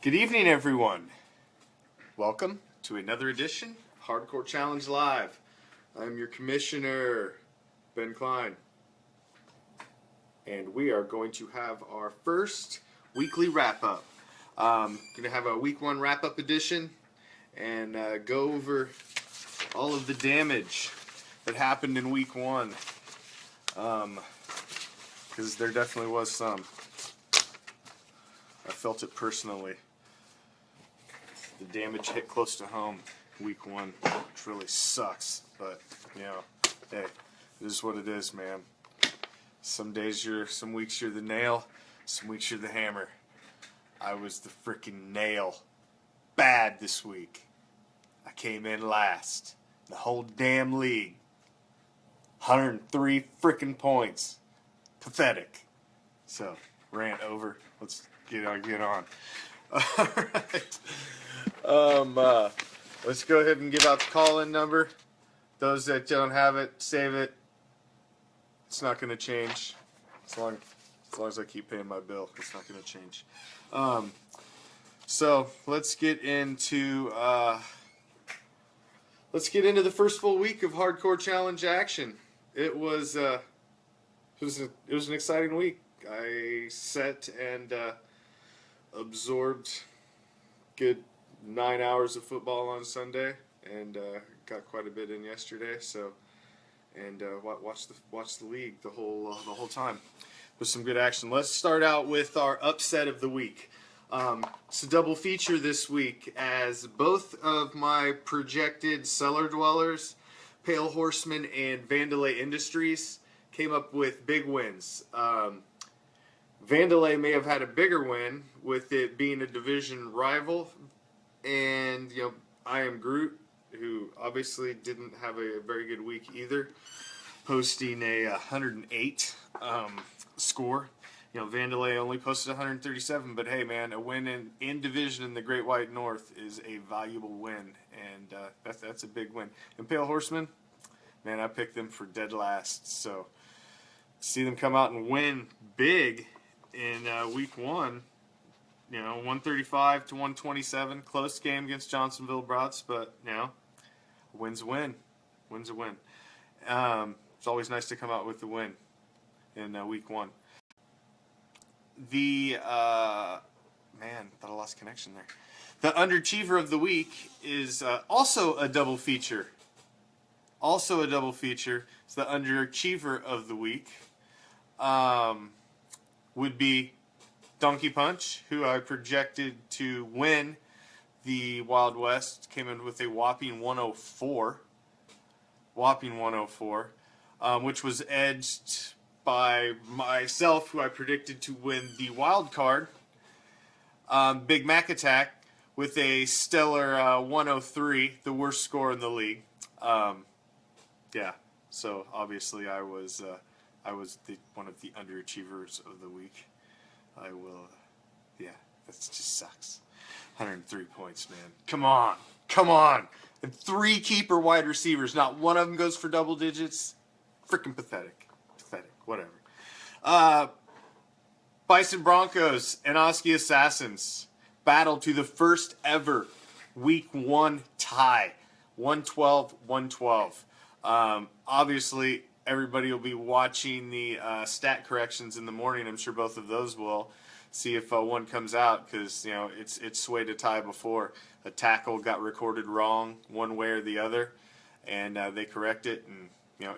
Good evening, everyone. Welcome to another edition of Hardcore Challenge Live. I'm your commissioner, Ben Klein. And we are going to have our first weekly wrap-up. Going to have a week one wrap-up edition and go over all of the damage that happened in week one. Because there definitely was some. I felt it personally. The damage hit close to home week one, which really sucks. But, you know, hey, it is what it is, man. Some weeks you're the nail, some weeks you're the hammer. I was the freaking nail. Bad this week. I came in last. The whole damn league. 103 freaking points. Pathetic. So, rant over. Let's get on. Alright. Let's go ahead and give out the call-in number. Those that don't have it, save it. It's not going to change. As long as I keep paying my bill, it's not going to change. So let's get into the first full week of Hardcore Challenge action. It was an exciting week. I set and absorbed good 9 hours of football on Sunday, and got quite a bit in yesterday. So, and watched the league the whole time with some good action. Let's start out with our upset of the week. It's a double feature this week, as both of my projected cellar dwellers, Pale Horseman and Vandalay Industries, came up with big wins. Vandalay may have had a bigger win with it being a division rival, and I Am Groot, who obviously didn't have a very good week either, posting a 108 score. Vandalay only posted 137, but hey, man, a win in division in the Great White North is a valuable win, and that's a big win. And Pale Horseman, man, I picked them for dead last, so see them come out and win big in week one. 135 to 127, close game against Johnsonville Brats, but a win's a win. Win's a win. It's always nice to come out with the win in week one. The man, thought I lost connection there. The underachiever of the week is also a double feature. It's the underachiever of the week would be Donkey Punch, who I projected to win the Wild West. Came in with a whopping 104. Which was edged by myself, who I predicted to win the wild card. Big Mac Attack with a stellar 103, the worst score in the league. So obviously I was one of the underachievers of the week. That just sucks. 103 points, man. Come on. And 3 keeper wide receivers, not one of them goes for double digits. Freaking pathetic. Whatever. Bison Broncos and Oski Assassins battle to the first ever week one tie. 112-112. Obviously, everybody will be watching the stat corrections in the morning. I'm sure both of those will see if one comes out, because it's swayed a tie before. A tackle got recorded wrong one way or the other, and they correct it, and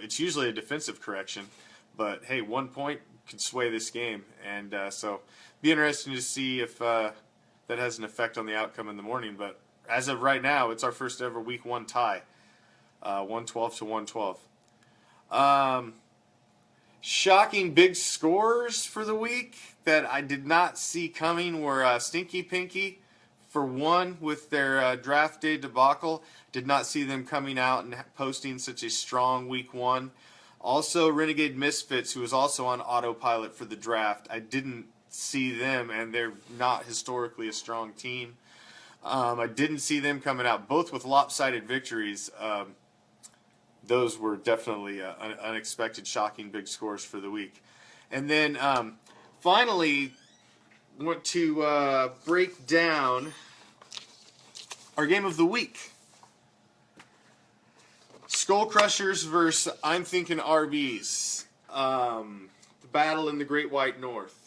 it's usually a defensive correction, but hey, 1 point could sway this game, and so be interesting to see if that has an effect on the outcome in the morning. But as of right now, it's our first ever week one tie, 112-112. Shocking big scores for the week that I did not see coming were Stinky Pinky, for one, with their draft day debacle. Did not see them coming out and posting such a strong week one. Also, Renegade Misfits, who was also on autopilot for the draft. I didn't see them, and they're not historically a strong team. I didn't see them coming out, both with lopsided victories. Those were definitely unexpected, shocking big scores for the week. And then finally, want to break down our game of the week. Skull Crushers versus I'm Thinking RBs. The battle in the Great White North.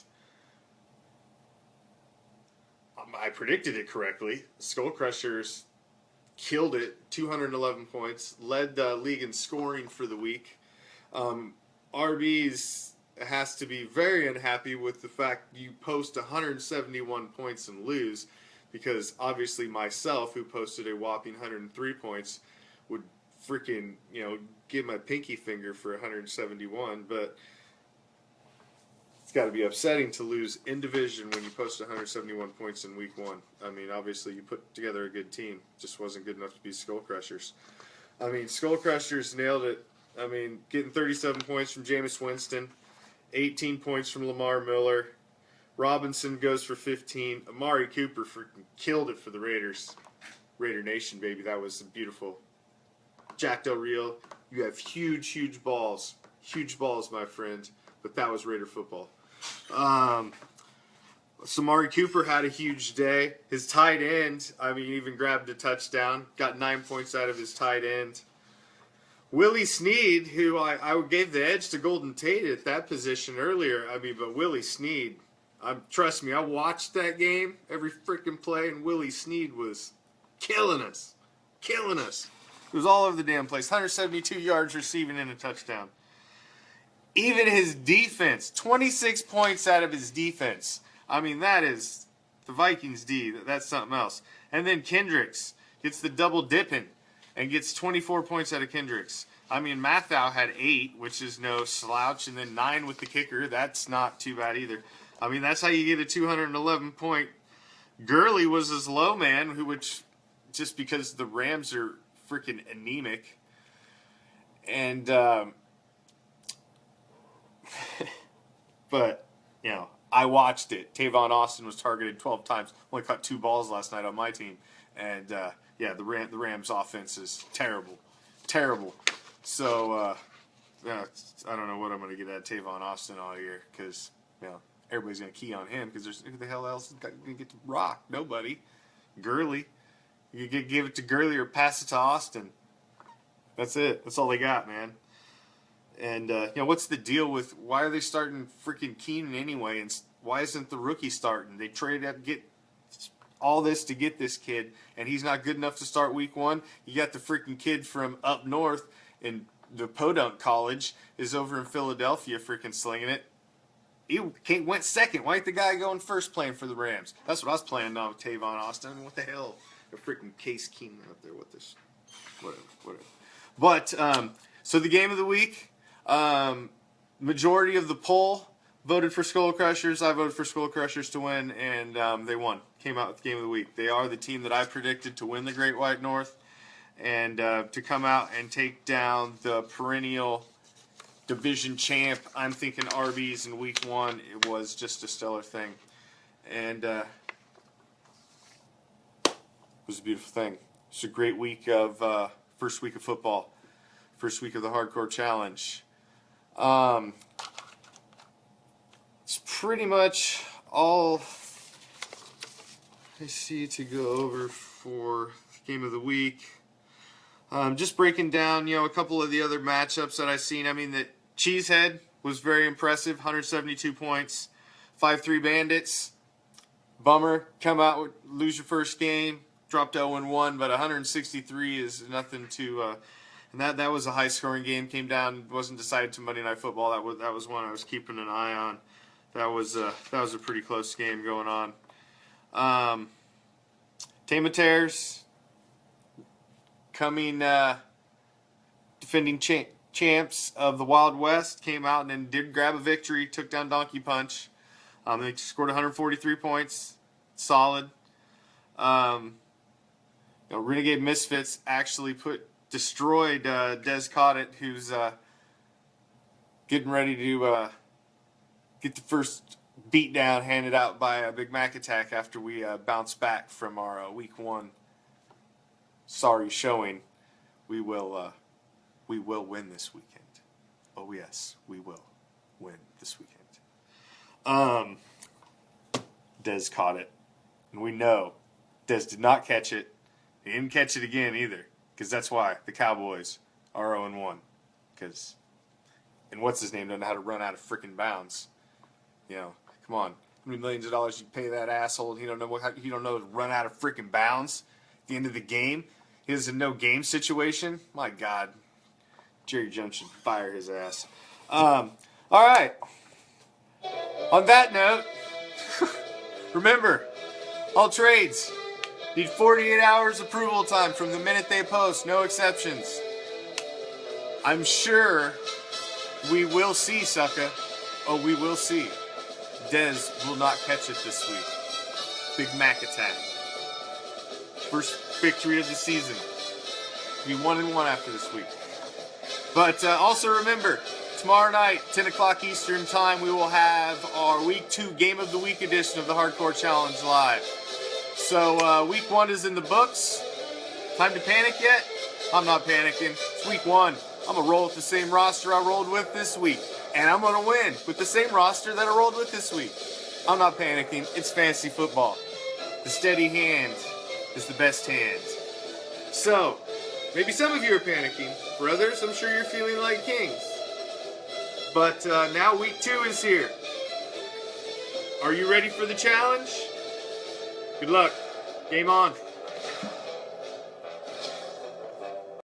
I predicted it correctly. Skull Crushers killed it, 211 points, led the league in scoring for the week. RBs has to be very unhappy with the fact you post 171 points and lose, because obviously myself, who posted a whopping 103 points, would freaking, give my pinky finger for 171, but it's got to be upsetting to lose in division when you post 171 points in week one. I mean, obviously you put together a good team, just wasn't good enough to beat Skull Crushers. I mean, Skull Crushers nailed it. I mean, getting 37 points from Jameis Winston, 18 points from Lamar Miller. Robinson goes for 15. Amari Cooper freaking killed it for the Raiders. Raider Nation, baby. That was beautiful. Jack Del Rio, you have huge, huge balls. Huge balls, my friend. But that was Raider football. Amari Cooper had a huge day. His tight end, even grabbed a touchdown. Got 9 points out of his tight end. Willie Snead, who I gave the edge to Golden Tate at that position earlier. But Willie Snead, trust me, I watched that game, every freaking play, and Willie Snead was killing us. Killing us. It was all over the damn place. 172 yards receiving and a touchdown. Even his defense, 26 points out of his defense. That is the Vikings D. That's something else. And then Kendricks gets the double dipping and gets 24 points out of Kendricks. Mathau had 8, which is no slouch, and then 9 with the kicker. That's not too bad either. That's how you get a 211 point. Gurley was his low man, which just because the Rams are freaking anemic. And, but, I watched it. Tavon Austin was targeted 12 times. Only caught 2 balls last night on my team. And, the Rams offense is terrible. Terrible. So, I don't know what I'm going to get at Tavon Austin all year, because, everybody's going to key on him, because who the hell else is going to get to rock? Nobody. Gurley. You give it to Gurley or pass it to Austin. That's it. That's all they got, man. And, what's the deal with why are they starting freaking Keenan anyway? And why isn't the rookie starting? They traded up, get all this to get this kid, and he's not good enough to start week one. You got the freaking kid from up north in the Podunk College is over in Philadelphia freaking slinging it. He went second. Why ain't the guy going first playing for the Rams? That's what I was planning on with Tavon Austin. What the hell? A freaking Case Keenum out there with this. Whatever. But, so the game of the week, majority of the poll voted for Skull Crushers. I voted for Skull Crushers to win, and they won. Came out with the game of the week. They are the team that I predicted to win the Great White North, and to come out and take down the perennial division champ. I'm Thinking RBs in week one. It was just a stellar thing, and it was a beautiful thing. It's a great week of first week of football, first week of the Hardcore Challenge. It's pretty much all I see to go over for the game of the week. Just breaking down, a couple of the other matchups that I've seen. That Cheesehead was very impressive, 172 points. 5-3 Bandits, bummer. Come out, lose your first game, dropped 0-1, but 163 is nothing to. And that was a high-scoring game. Came down, wasn't decided to Monday Night Football. That was one I was keeping an eye on. That was a pretty close game going on. Tamaters coming defending champs of the Wild West came out and then did grab a victory. Took down Donkey Punch. They scored 143 points. Solid. Renegade Misfits actually destroyed Des Cottet, who's getting ready to get the first beatdown handed out by a Big Mac Attack after we bounce back from our week one sorry showing. We will win this weekend. Oh yes, we will win this weekend. Dez caught it. And we know Dez did not catch it. He didn't catch it again either. Because that's why the Cowboys are 0-1. Because, and what's his name doesn't know how to run out of freaking bounds. You know, come on. How many millions of dollars you pay that asshole and he don't know to run out of freaking bounds at the end of the game? He doesn't know game situation. My God. Jerry Jones should fire his ass. All right. On that note, remember, all trades need 48 hours approval time from the minute they post. No exceptions. I'm sure we will see, sucker. Oh, we will see. Dez will not catch it this week. Big Mac attack. First victory of the season. Be 1-1 after this week. But also remember, tomorrow night, 10 o'clock Eastern Time, we will have our Week 2 Game of the Week edition of the Hardcore Challenge live. So Week 1 is in the books. Time to panic yet? I'm not panicking. It's Week 1. I'm going to roll with the same roster I rolled with this week. And I'm going to win with the same roster that I rolled with this week. I'm not panicking. It's fantasy football. The steady hand is the best hand. So, maybe some of you are panicking. For others, I'm sure you're feeling like kings. But now Week 2 is here. Are you ready for the challenge? Good luck. Game on.